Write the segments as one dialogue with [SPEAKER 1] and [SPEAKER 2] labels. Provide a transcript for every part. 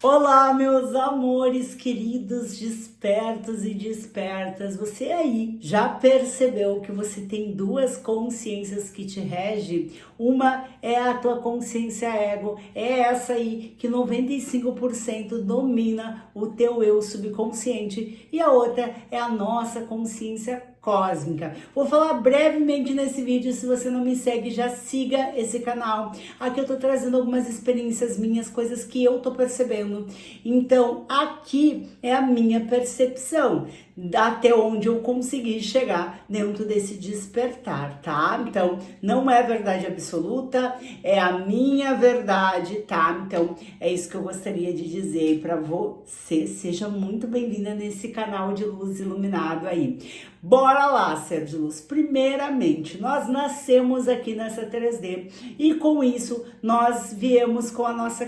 [SPEAKER 1] Olá, meus amores queridos, despertos e despertas. Você aí já percebeu que você tem duas consciências que te regem? Uma é a tua consciência ego, é essa aí que 95% domina o teu eu subconsciente, e a outra é a nossa consciência cósmica. Vou falar brevemente nesse vídeo. Se você não me segue, já siga esse canal. Aqui eu tô trazendo algumas experiências minhas, coisas que eu tô percebendo. Então, aqui é a minha percepção, até onde eu consegui chegar dentro desse despertar, tá? Então, não é verdade absoluta, é a minha verdade, tá? Então, é isso que eu gostaria de dizer para você. Seja muito bem-vinda nesse canal de luz iluminado aí. Bora lá, ser de luz. Primeiramente, nós nascemos aqui nessa 3D e com isso nós viemos com a nossa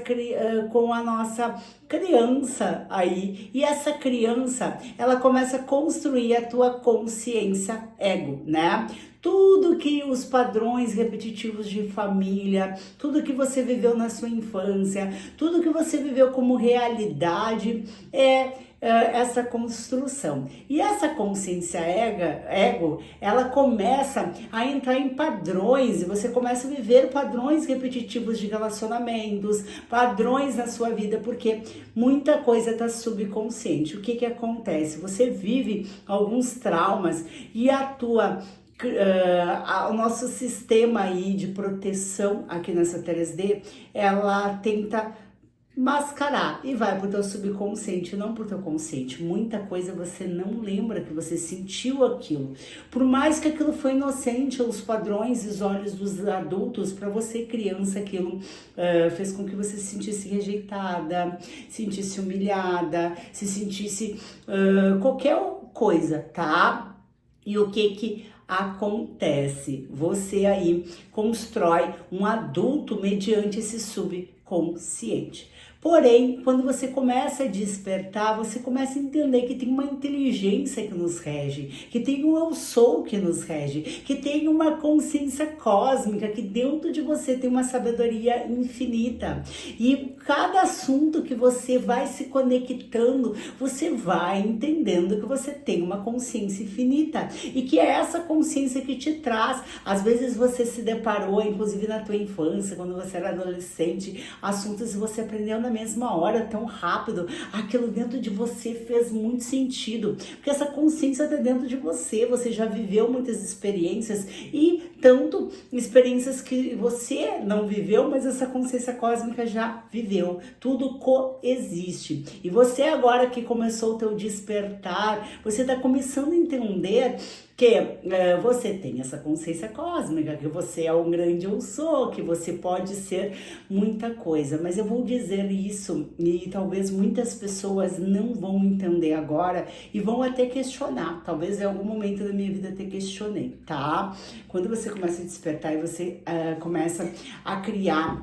[SPEAKER 1] criança aí, e essa criança, ela começa a construir a tua consciência ego, né? Tudo que os padrões repetitivos de família, tudo que você viveu na sua infância, tudo que você viveu como realidade essa construção. E essa consciência ego, ela começa a entrar em padrões, e você começa a viver padrões repetitivos de relacionamentos, padrões na sua vida, porque muita coisa está subconsciente. O que acontece? Você vive alguns traumas e o nosso sistema aí de proteção aqui nessa 3D, ela tenta mascarar e vai pro teu subconsciente, não pro teu consciente. Muita coisa você não lembra que você sentiu aquilo. Por mais que aquilo foi inocente, os padrões e os olhos dos adultos, para você criança, aquilo fez com que você se sentisse rejeitada, sentisse humilhada, se sentisse qualquer coisa, tá? E o que acontece? Você aí constrói um adulto mediante esse subconsciente. Porém, quando você começa a despertar, você começa a entender que tem uma inteligência que nos rege, que tem um eu sou que nos rege, que tem uma consciência cósmica, que dentro de você tem uma sabedoria infinita. E cada assunto que você vai se conectando, você vai entendendo que você tem uma consciência infinita e que é essa consciência que te traz. Às vezes você se deparou, inclusive na tua infância, quando você era adolescente, assuntos que você aprendeu na mesma hora, tão rápido, aquilo dentro de você fez muito sentido, porque essa consciência está dentro de você, você já viveu muitas experiências, e tanto experiências que você não viveu, mas essa consciência cósmica já viveu, tudo coexiste. E você agora que começou o teu despertar, você está começando a entender que você tem essa consciência cósmica, que você é um grande eu sou, que você pode ser muita coisa. Mas eu vou dizer isso e talvez muitas pessoas não vão entender agora e vão até questionar. Talvez em algum momento da minha vida até questionei, tá? Quando você começa a despertar e você começa a criar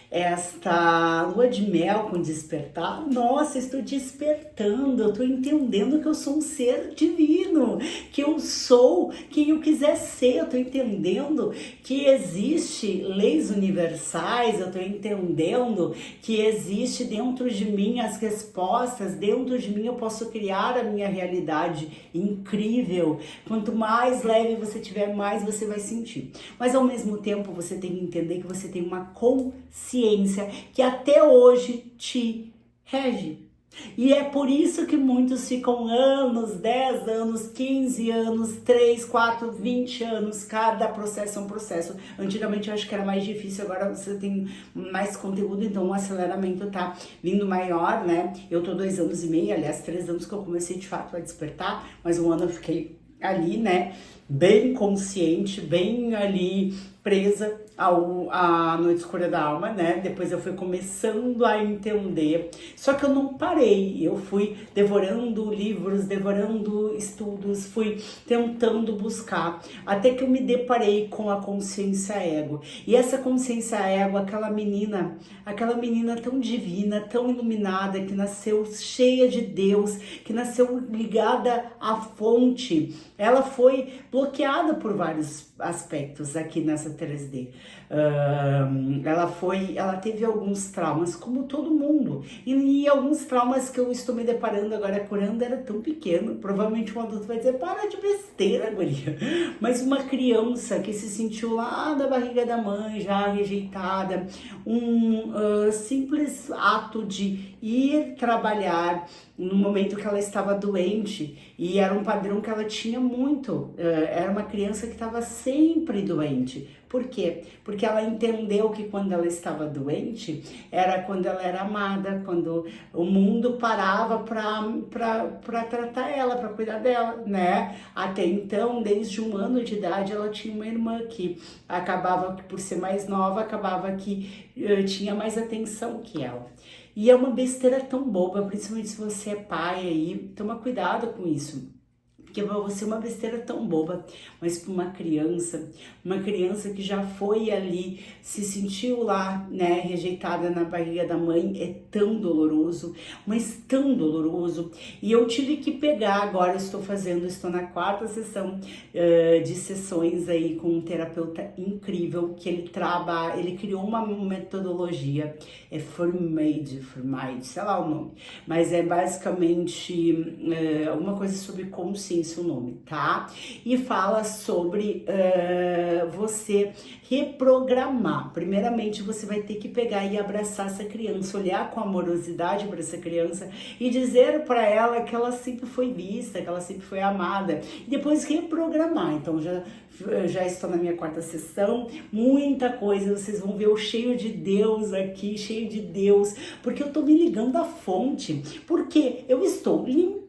[SPEAKER 1] esta lua de mel com despertar, nossa, estou despertando, eu estou entendendo que eu sou um ser divino, que eu sou quem eu quiser ser, eu estou entendendo que existe leis universais, eu estou entendendo que existe dentro de mim as respostas, dentro de mim eu posso criar a minha realidade incrível. Quanto mais leve você tiver, mais você vai sentir. Mas ao mesmo tempo você tem que entender que você tem uma consciência que até hoje te rege. E é por isso que muitos ficam anos, 10 anos, 15 anos, 3, 4, 20 anos, cada processo é um processo. Antigamente eu acho que era mais difícil, agora você tem mais conteúdo, então o aceleramento tá vindo maior, né? Eu tô 2 anos e meio, aliás, 3 anos que eu comecei de fato a despertar, mas um ano eu fiquei ali, né, bem consciente, bem ali presa à noite escura da alma, né? Depois eu fui começando a entender, só que eu não parei, eu fui devorando livros, devorando estudos, fui tentando buscar, até que eu me deparei com a consciência ego. E essa consciência ego, aquela menina tão divina, tão iluminada, que nasceu cheia de Deus, que nasceu ligada à fonte, ela foi bloqueada por vários aspectos aqui nessa 3D. Ela teve alguns traumas, como todo mundo. E alguns traumas que eu estou me deparando agora curando era tão pequeno. Provavelmente um adulto vai dizer, para de besteira, guria. Mas uma criança que se sentiu lá da barriga da mãe, já rejeitada, simples ato de ir trabalhar no momento que ela estava doente, e era um padrão que ela tinha muito, era uma criança que estava sempre doente. Por quê? Porque ela entendeu que quando ela estava doente, era quando ela era amada, quando o mundo parava para tratar ela, para cuidar dela, né? Até então, desde 1 ano de idade, ela tinha uma irmã que acabava, por ser mais nova, acabava que tinha mais atenção que ela. E é uma besteira tão boba, principalmente se você é pai aí, toma cuidado com isso. Porque pra você é uma besteira tão boba, mas para uma criança que já foi ali, se sentiu lá, né, rejeitada na barriga da mãe, é tão doloroso, mas tão doloroso. E eu tive que pegar, agora estou na 4ª sessão de sessões aí com um terapeuta incrível, que ele criou uma metodologia, Formade, sei lá o nome, mas é basicamente alguma coisa sobre consciência, o nome, tá? E fala sobre você reprogramar. Primeiramente, você vai ter que pegar e abraçar essa criança, olhar com amorosidade para essa criança e dizer para ela que ela sempre foi vista, que ela sempre foi amada. E depois reprogramar. Então, já estou na minha 4ª sessão, muita coisa, vocês vão ver o cheio de Deus aqui, cheio de Deus, porque eu tô me ligando à fonte, porque eu estou limpando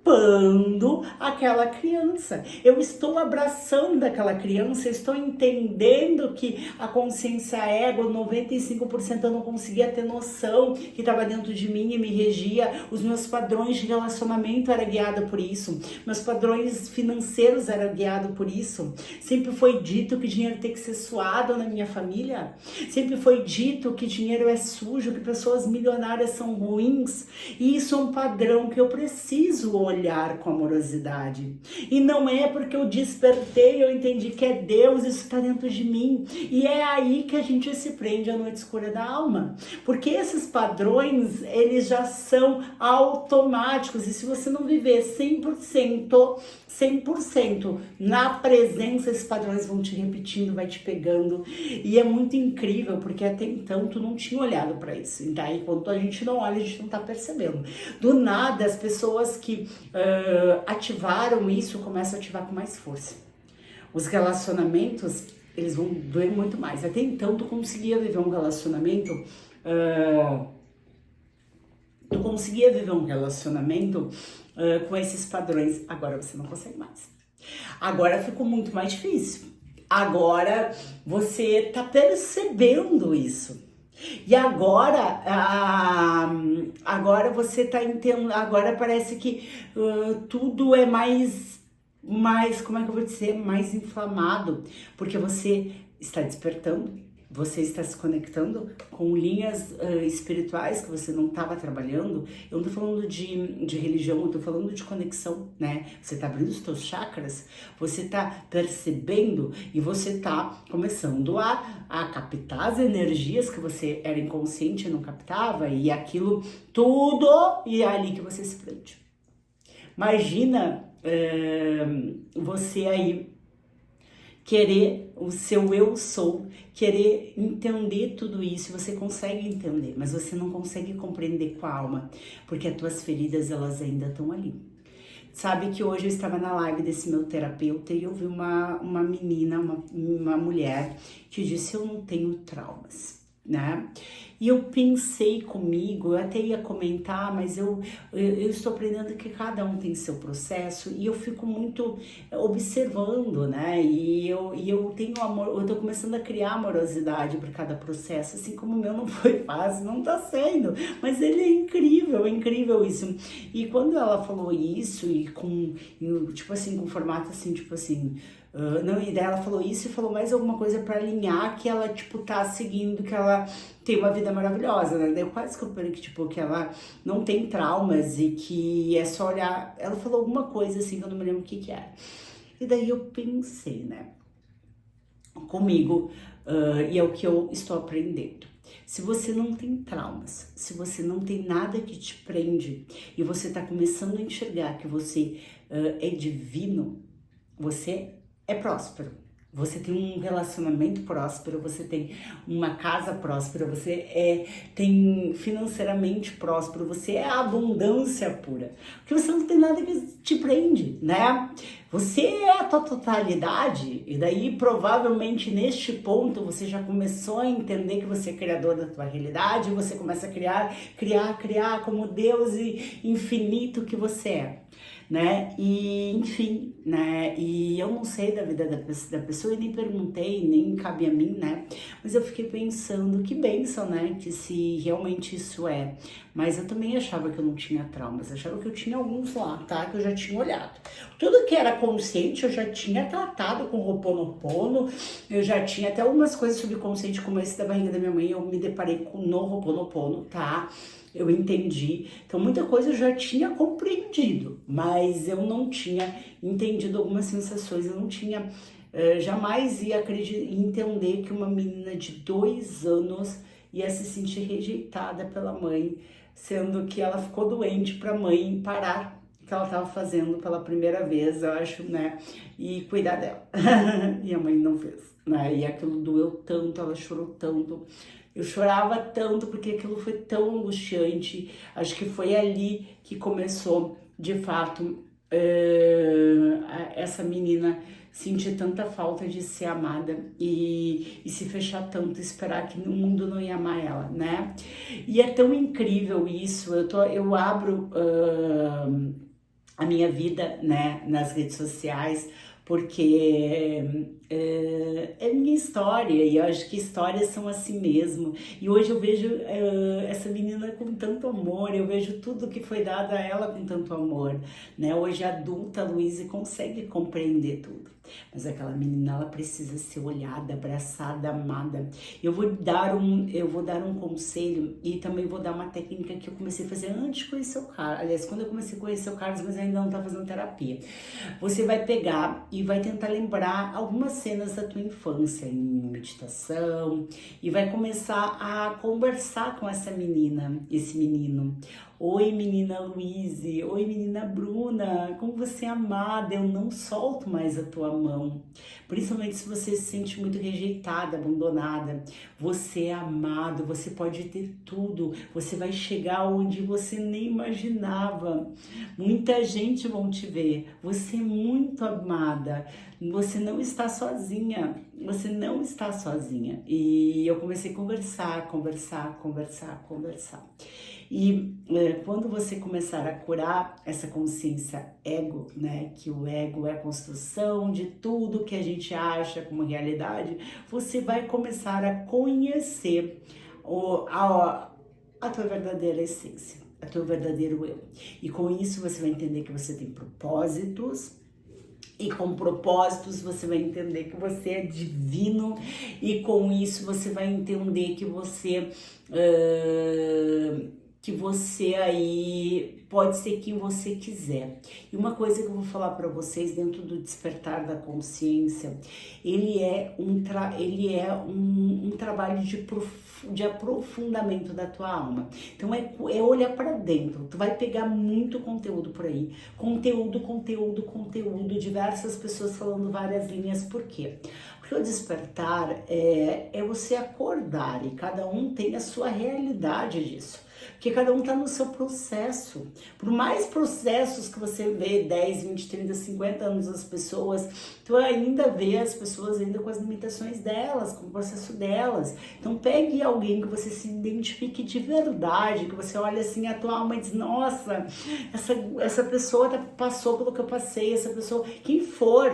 [SPEAKER 1] aquela criança, eu estou abraçando aquela criança, eu estou entendendo que a consciência ego, 95% eu não conseguia ter noção que estava dentro de mim e me regia, os meus padrões de relacionamento eram guiados por isso, meus padrões financeiros eram guiados por isso, sempre foi dito que dinheiro tem que ser suado na minha família, sempre foi dito que dinheiro é sujo, que pessoas milionárias são ruins, e isso é um padrão que eu preciso olhar com amorosidade. E não é porque eu despertei, eu entendi que é Deus, isso está dentro de mim, e é aí que a gente se prende à noite escura da alma, porque esses padrões, eles já são automáticos, e se você não viver 100% na presença, esses padrões vão te repetindo, vai te pegando, e é muito incrível, porque até então tu não tinha olhado para isso, então aí quando a gente não olha, a gente não tá percebendo. Do nada, as pessoas que ativaram isso, começam a ativar com mais força. Os relacionamentos, eles vão doer muito mais. Até então, tu conseguia viver um relacionamento, com esses padrões. Agora você não consegue mais. Agora ficou muito mais difícil. Agora você tá percebendo isso. E agora você tá entendendo, agora parece que tudo é mais, como é que eu vou dizer, mais inflamado, porque você está despertando, você está se conectando com linhas espirituais que você não estava trabalhando. Eu não tô falando de religião, eu tô falando de conexão, né? Você tá abrindo os teus chakras, você tá percebendo e você tá começando a captar as energias que você era inconsciente e não captava, e aquilo tudo, e é ali que você se prende. Imagina você aí querer o seu eu sou, querer entender tudo isso, você consegue entender, mas você não consegue compreender com a alma, porque as tuas feridas, elas ainda estão ali. Sabe que hoje eu estava na live desse meu terapeuta e eu vi uma menina, uma mulher, que disse, eu não tenho traumas, né? E eu pensei comigo, eu até ia comentar, mas eu estou aprendendo que cada um tem seu processo, e eu fico muito observando, né? E eu tenho amor, eu tô começando a criar amorosidade por cada processo, assim como o meu não foi fácil, não tá sendo, mas ele é incrível isso. E quando ela falou isso, e tipo assim, com formato assim, tipo assim, não, e daí ela falou isso e falou mais alguma coisa pra alinhar que ela, tipo, tá seguindo, que ela tem uma vida maravilhosa, né? Daí eu quase comprei que, tipo, que ela não tem traumas e que é só olhar. Ela falou alguma coisa assim que eu não me lembro o que era. E daí eu pensei, né? Comigo, e é o que eu estou aprendendo. Se você não tem traumas, se você não tem nada que te prende e você está começando a enxergar que você é divino, você é próspero. Você tem um relacionamento próspero, você tem uma casa próspera, você tem financeiramente próspero, você é abundância pura. Porque você não tem nada que te prende, né? Você é a tua totalidade, e daí provavelmente neste ponto você já começou a entender que você é criador da tua realidade, você começa a criar como Deus infinito que você é. Né? E enfim, né? E eu não sei da vida da pessoa e nem perguntei, nem cabe a mim, né? Mas eu fiquei pensando que bênção, né? Que se realmente isso é. Mas eu também achava que eu não tinha traumas, achava que eu tinha alguns lá, tá? Que eu já tinha olhado. Tudo que era consciente eu já tinha tratado com Ho'oponopono, eu já tinha até algumas coisas subconscientes, como esse da barriga da minha mãe, eu me deparei no Ho'oponopono, tá? Eu entendi. Então, muita coisa eu já tinha compreendido, mas eu não tinha entendido algumas sensações. Eu não tinha, jamais ia entender que uma menina de 2 anos ia se sentir rejeitada pela mãe, sendo que ela ficou doente para a mãe parar o que ela estava fazendo pela primeira vez, eu acho, né? E cuidar dela. E a mãe não fez, né? E aquilo doeu tanto, ela chorou tanto. Eu chorava tanto porque aquilo foi tão angustiante. Acho que foi ali que começou, de fato, essa menina sentir tanta falta de ser amada e se fechar tanto, esperar que o mundo não ia amar ela, né? E é tão incrível isso. Eu abro a minha vida, né, nas redes sociais, porque é minha história, e eu acho que histórias são assim mesmo. E hoje eu vejo essa menina com tanto amor, eu vejo tudo que foi dado a ela com tanto amor, né? Hoje adulta, a Luísa consegue compreender tudo, mas aquela menina, ela precisa ser olhada, abraçada, amada. Eu vou dar um conselho e também vou dar uma técnica que eu comecei a fazer antes de conhecer o Carlos. Aliás, quando eu comecei a conhecer o Carlos, mas ainda não tá fazendo terapia. Você vai pegar e vai tentar lembrar algumas cenas da tua infância em meditação e vai começar a conversar com essa menina, esse menino. Oi, menina Luíse. Oi, menina Bruna. Como você é amada. Eu não solto mais a tua mão. Principalmente se você se sente muito rejeitada, abandonada. Você é amado. Você pode ter tudo. Você vai chegar onde você nem imaginava. Muita gente vão te ver. Você é muito amada. Você não está sozinha. Você não está sozinha. E eu comecei a conversar. E quando você começar a curar essa consciência ego, né, que o ego é a construção de tudo que a gente acha como realidade, você vai começar a conhecer a tua verdadeira essência, a teu verdadeiro eu. E com isso você vai entender que você tem propósitos, e com propósitos você vai entender que você é divino, e com isso você vai entender que você aí pode ser quem você quiser. E uma coisa que eu vou falar para vocês dentro do despertar da consciência, ele é um trabalho de aprofundamento da tua alma. Então é olhar para dentro. Tu vai pegar muito conteúdo por aí, conteúdo, diversas pessoas falando várias linhas. Por quê? Porque o despertar é você acordar, e cada um tem a sua realidade disso. Porque cada um está no seu processo. Por mais processos que você vê, 10, 20, 30, 50 anos das pessoas, tu ainda vê as pessoas ainda com as limitações delas, com o processo delas. Então pegue alguém que você se identifique de verdade, que você olha assim a tua alma e diz, nossa, essa pessoa passou pelo que eu passei, essa pessoa, quem for.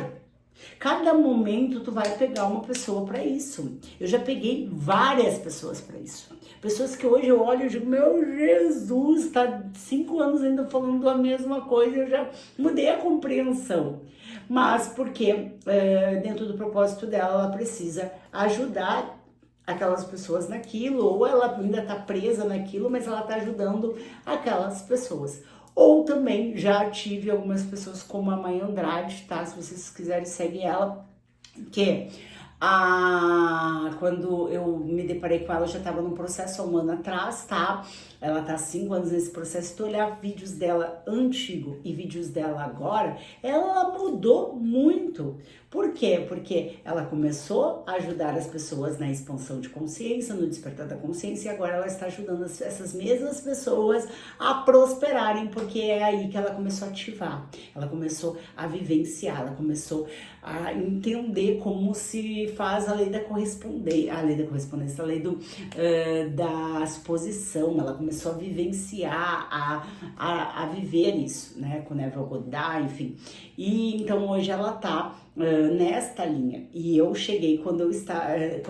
[SPEAKER 1] Cada momento tu vai pegar uma pessoa para isso. Eu já peguei várias pessoas para isso. Pessoas que hoje eu olho e digo, meu Jesus, tá 5 anos ainda falando a mesma coisa, eu já mudei a compreensão. Mas porque dentro do propósito dela, ela precisa ajudar aquelas pessoas naquilo, ou ela ainda tá presa naquilo, mas ela tá ajudando aquelas pessoas. Ou também já tive algumas pessoas como a Mãe Andrade, tá? Se vocês quiserem, segue ela, que Quando eu me deparei com ela, eu já estava num processo há um ano atrás, tá? Ela tá há 5 anos nesse processo. Se tu olhar vídeos dela antigo e vídeos dela agora, ela mudou muito. Por quê? Porque ela começou a ajudar as pessoas na expansão de consciência, no despertar da consciência, e agora ela está ajudando essas mesmas pessoas a prosperarem, porque é aí que ela começou a ativar, ela começou a vivenciar, ela começou a entender como se faz a lei da correspondência, a lei da suposição. Ela começou a vivenciar, a viver isso, né, com Neville Goddard, enfim. E então hoje ela tá nesta linha, e eu cheguei quando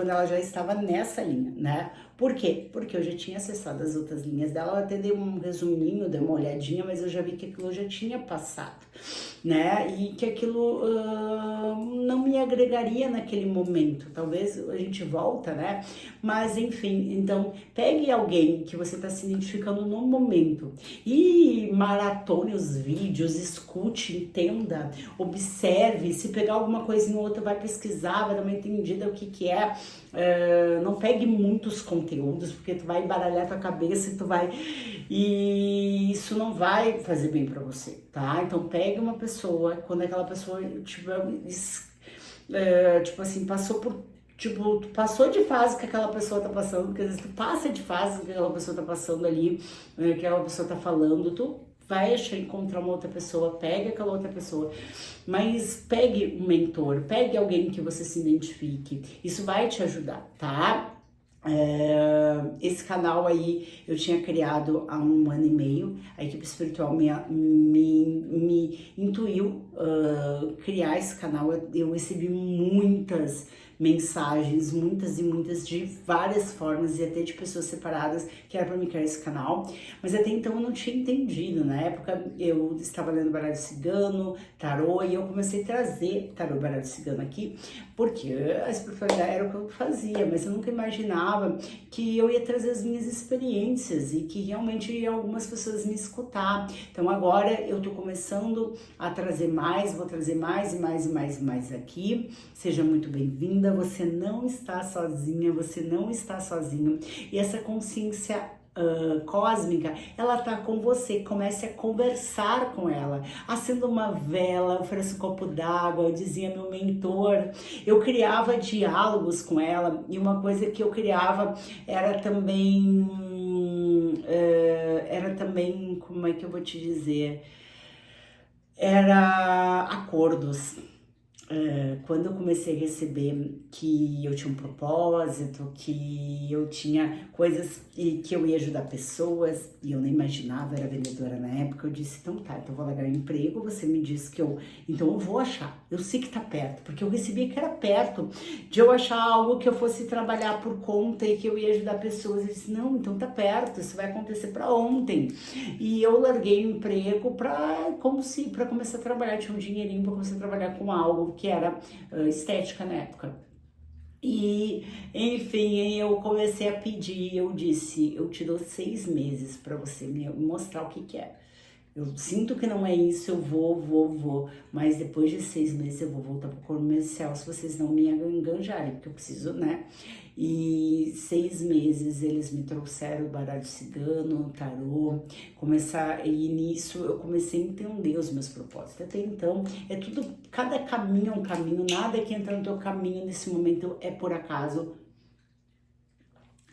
[SPEAKER 1] ela já estava nessa linha, né? Por quê? Porque eu já tinha acessado as outras linhas dela. Eu até dei um resuminho, dei uma olhadinha, mas eu já vi que aquilo já tinha passado, né? E que aquilo não me agregaria naquele momento. Talvez a gente volta, né? Mas enfim, então pegue alguém que você está se identificando no momento e maratone os vídeos, escute, entenda, observe. Se pegar alguma coisinha ou outra, vai pesquisar, vai dar uma entendida o que é. Não pegue muitos conteúdos, porque tu vai embaralhar tua cabeça e isso não vai fazer bem pra você, tá? Então pegue uma pessoa, quando aquela pessoa tipo assim, tu passou de fase que aquela pessoa tá passando, porque às vezes tu passa de fase que aquela pessoa tá passando ali, que aquela pessoa tá falando, tu vai encontrar uma outra pessoa, pegue aquela outra pessoa, mas pegue um mentor, pegue alguém que você se identifique, isso vai te ajudar, tá? Esse canal aí eu tinha criado há 1 ano e meio. A equipe espiritual me intuiu criar esse canal. Eu recebi muitas mensagens, muitas e muitas, de várias formas, e até de pessoas separadas, que era para mim criar esse canal, mas até então eu não tinha entendido. Na época eu estava lendo baralho cigano, tarô, e eu comecei a trazer tarô, baralho cigano aqui, porque a espiritualidade era o que eu fazia, mas eu nunca imaginava que eu ia trazer as minhas experiências e que realmente ia algumas pessoas me escutar. Então agora eu tô começando a trazer mais, vou trazer mais e mais e mais e mais aqui. Seja muito bem-vinda, você não está sozinha, você não está sozinho. E essa consciência cósmica, ela tá com você. Comece a conversar com ela, acenda uma vela, ofereça um copo d'água. Eu dizia, meu mentor, eu criava diálogos com ela, e uma coisa que eu criava era também, como é que eu vou te dizer, era acordos. Quando eu comecei a receber que eu tinha um propósito, que eu tinha coisas e que eu ia ajudar pessoas, e eu nem imaginava, era vendedora na época, eu disse, então tá, então eu vou largar o emprego, você me disse que então eu vou achar, eu sei que tá perto, porque eu recebia que era perto de eu achar algo que eu fosse trabalhar por conta e que eu ia ajudar pessoas. Eu disse, não, então tá perto, isso vai acontecer para ontem. E eu larguei o emprego para começar a trabalhar, tinha um dinheirinho para começar a trabalhar com algo que era estética na época. E, enfim, eu comecei a pedir, eu disse, eu te dou 6 meses para você me mostrar o que é. Eu sinto que não é isso, eu vou, mas depois de 6 meses eu vou voltar pro comercial se vocês não me enganjarem, porque eu preciso, né? E 6 meses eles me trouxeram o baralho cigano, o tarô, e nisso eu comecei a entender os meus propósitos. Até então, é tudo, cada caminho é um caminho, nada que entra no teu caminho nesse momento é por acaso.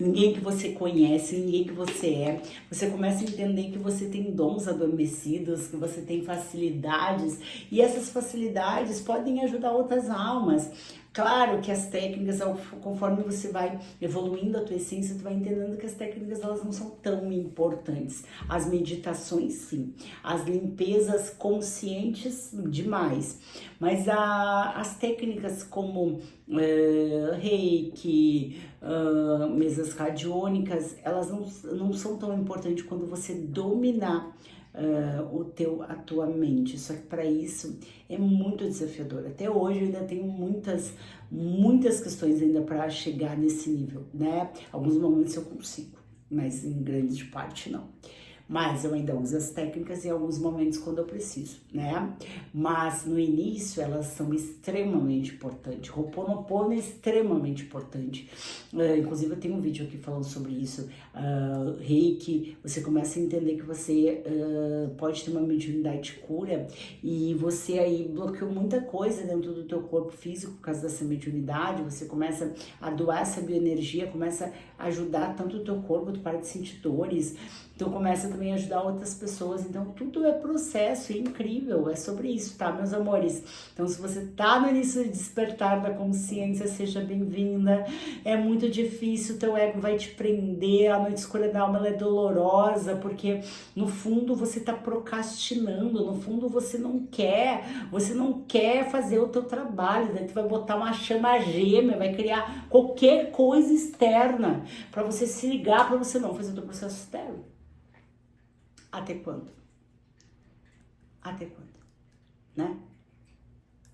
[SPEAKER 1] Ninguém que você conhece, ninguém que você é. Você começa a entender que você tem dons adormecidos, que você tem facilidades, e essas facilidades podem ajudar outras almas. Claro que as técnicas, conforme você vai evoluindo a tua essência, tu vai entendendo que as técnicas, elas não são tão importantes. As meditações, sim. As limpezas conscientes, demais. Mas as técnicas como reiki, mesas radiônicas, elas não são tão importantes quando você dominar a tua mente. Só que para isso é muito desafiador. Até hoje eu ainda tenho muitas questões ainda para chegar nesse nível, né? Alguns momentos eu consigo, mas em grande parte não. mas eu ainda uso as técnicas em alguns momentos quando eu preciso, né? Mas no início elas são extremamente importantes. Ho'oponopono é extremamente importante. Inclusive eu tenho um vídeo aqui falando sobre isso. Reiki, você começa a entender que você pode ter uma mediunidade de cura e você aí bloqueou muita coisa dentro do teu corpo físico por causa dessa mediunidade. Você começa a doar essa bioenergia, começa a ajudar tanto o teu corpo, tu para de sentir dores, então começa também a ajudar outras pessoas. Então tudo é processo, é incrível, é sobre isso, tá, meus amores? Então se você tá no início de despertar da consciência, seja bem-vinda. É muito difícil, teu ego vai te prender, a noite escura da alma ela é dolorosa, porque no fundo você tá procrastinando, no fundo você não quer fazer o teu trabalho, daí tu vai botar uma chama gêmea, vai criar qualquer coisa externa para você se ligar, para você não fazer o teu processo externo. Até quando? Até quando? Né?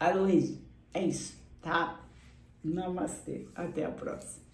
[SPEAKER 1] Aloysio, é isso, tá? Namastê, até a próxima.